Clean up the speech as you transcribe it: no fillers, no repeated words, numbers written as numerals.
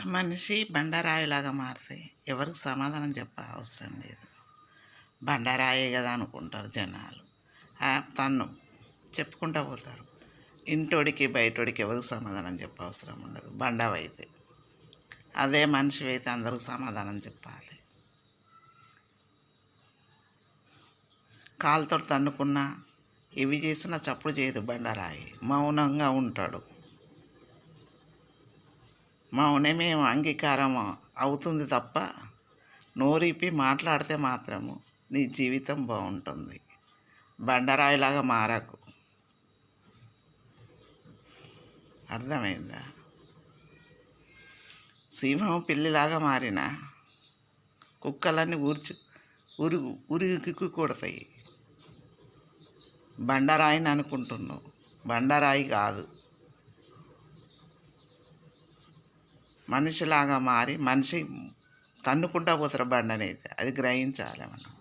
మనిషి బండరాయిలాగా మారితే ఎవరికి సమాధానం చెప్పే అవసరం లేదు. బండరాయే కదా అనుకుంటారు జనాలు. తను చెప్పుకుంటూ పోతారు. ఇంటోడికి బయటోడికి ఎవరికి సమాధానం చెప్పే అవసరం ఉండదు బండవైతే. అదే మనిషి అయితే అందరికి సమాధానం చెప్పాలి. కాలుతో తన్నుకున్నా ఇవి చేసినా చప్పుడు చేయదు బండరాయి, మౌనంగా ఉంటాడు. మౌనమే అంగీకారం అవుతుంది తప్ప నోరిప్పి మాట్లాడితే మాత్రము నీ జీవితం బాగుంటుంది. బండరాయిలాగా మారకు. అర్థమైందా? సింహం పిల్లిలాగా మారిన కుక్కలన్నీ ఉరికి కొడతాయి. బండరాయిని అనుకుంటున్నావు, బండరాయి కాదు. మనిషిలాగా మారి మనిషి తన్నుకుంటా పోతారు బండనైతే. అది గ్రహించాలి మనం.